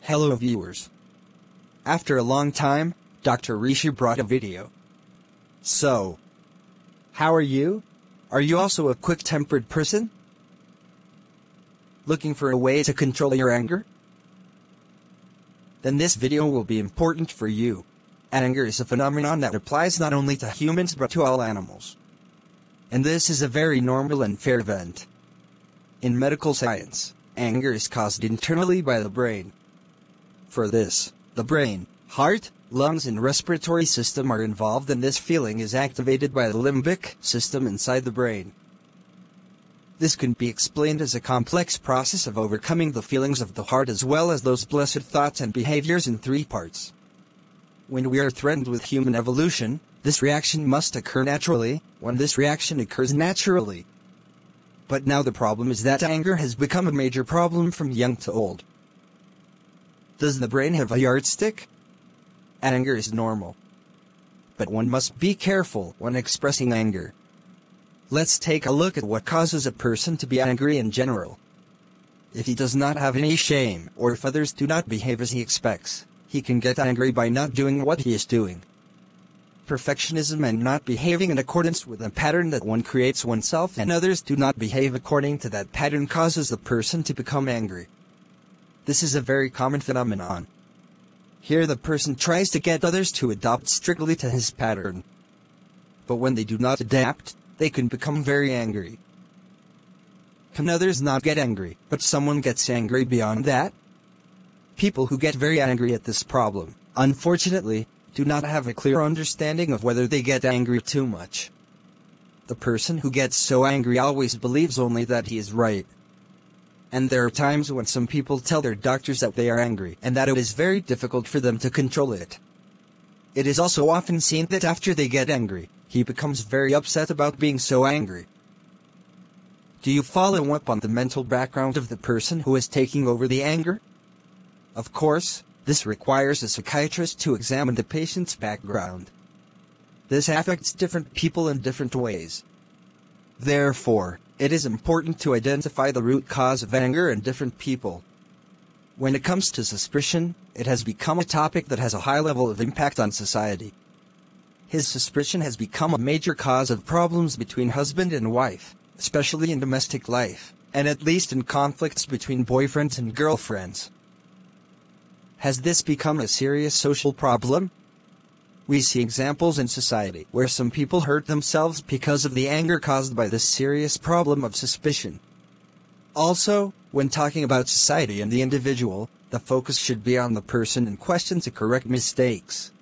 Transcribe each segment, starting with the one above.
Hello viewers. After a long time, Dr. Rishi brought a video. So, how are you? Are you also a quick-tempered person? Looking for a way to control your anger? Then this video will be important for you. Anger is a phenomenon that applies not only to humans but to all animals. And this is a very normal and fair event. In medical science, anger is caused internally by the brain. For this, the brain, heart, lungs and respiratory system are involved, and this feeling is activated by the limbic system inside the brain. This can be explained as a complex process of overcoming the feelings of the heart as well as those blessed thoughts and behaviors in three parts. When we are threatened with human evolution, this reaction must occur naturally. When this reaction occurs naturally. But now the problem is that anger has become a major problem from young to old. Does the brain have a yardstick? Anger is normal. But one must be careful when expressing anger. Let's take a look at what causes a person to be angry in general. If he does not have any shame, or if others do not behave as he expects, he can get angry by not doing what he is doing. Perfectionism and not behaving in accordance with a pattern that one creates oneself and others do not behave according to that pattern causes the person to become angry. This is a very common phenomenon. Here the person tries to get others to adopt strictly to his pattern. But when they do not adapt, they can become very angry. Can others not get angry, but someone gets angry beyond that? People who get very angry at this problem, unfortunately, do not have a clear understanding of whether they get angry too much. The person who gets so angry always believes only that he is right. And there are times when some people tell their doctors that they are angry and that it is very difficult for them to control it. It is also often seen that after they get angry, he becomes very upset about being so angry. Do you follow up on the mental background of the person who is taking over the anger? Of course, this requires a psychiatrist to examine the patient's background. This affects different people in different ways. Therefore, it is important to identify the root cause of anger in different people. When it comes to suspicion, it has become a topic that has a high level of impact on society. His suspicion has become a major cause of problems between husband and wife, especially in domestic life, and at least in conflicts between boyfriends and girlfriends. Has this become a serious social problem? We see examples in society where some people hurt themselves because of the anger caused by this serious problem of suspicion. Also, when talking about society and the individual, the focus should be on the person in question to correct mistakes.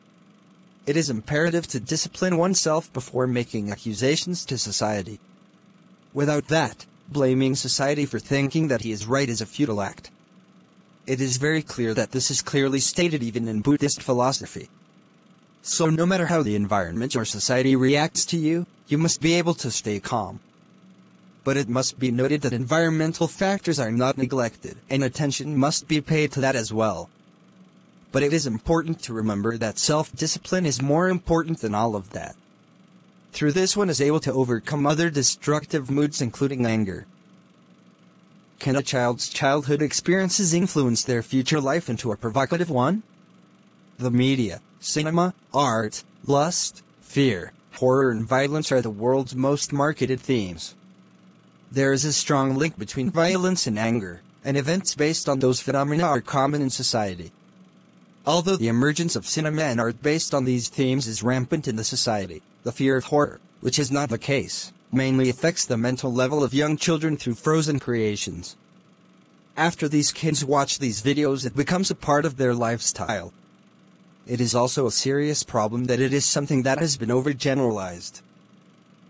It is imperative to discipline oneself before making accusations to society. Without that, blaming society for thinking that he is right is a futile act. It is very clear that this is clearly stated even in Buddhist philosophy. So no matter how the environment or society reacts to you, you must be able to stay calm. But it must be noted that environmental factors are not neglected, and attention must be paid to that as well. But it is important to remember that self-discipline is more important than all of that. Through this one is able to overcome other destructive moods including anger. Can a child's childhood experiences influence their future life into a provocative one? The media, cinema, art, lust, fear, horror and violence are the world's most marketed themes. There is a strong link between violence and anger, and events based on those phenomena are common in society. Although the emergence of cinema and art based on these themes is rampant in the society, the fear of horror, which is not the case, mainly affects the mental level of young children through frozen creations. After these kids watch these videos, it becomes a part of their lifestyle. It is also a serious problem that it is something that has been overgeneralized.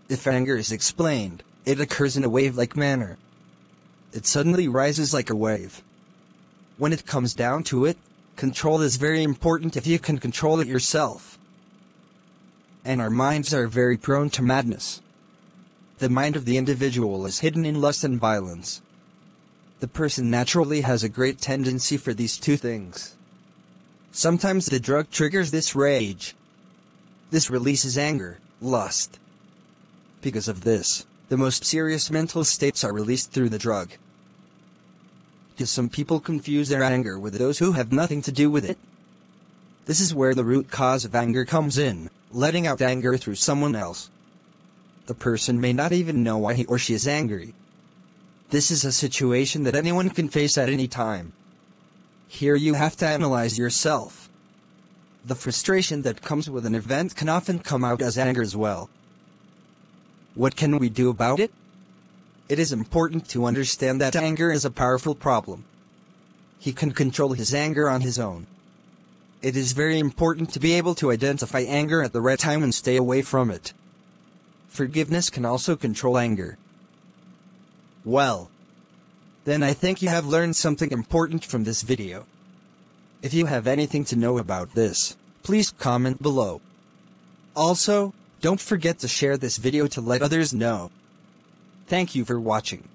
If anger is explained, it occurs in a wave-like manner. It suddenly rises like a wave. When it comes down to it, control is very important if you can control it yourself. And our minds are very prone to madness. The mind of the individual is hidden in lust and violence. The person naturally has a great tendency for these two things. Sometimes the drug triggers this rage. This releases anger, lust. Because of this, the most serious mental states are released through the drug. because some people confuse their anger with those who have nothing to do with it. This is where the root cause of anger comes in, letting out anger through someone else. The person may not even know why he or she is angry. This is a situation that anyone can face at any time. Here you have to analyze yourself. The frustration that comes with an event can often come out as anger as well. What can we do about it? It is important to understand that anger is a powerful problem. He can control his anger on his own. It is very important to be able to identify anger at the right time and stay away from it. Forgiveness can also control anger. Well, then I think you have learned something important from this video. If you have anything to know about this, please comment below. Also, don't forget to share this video to let others know. Thank you for watching.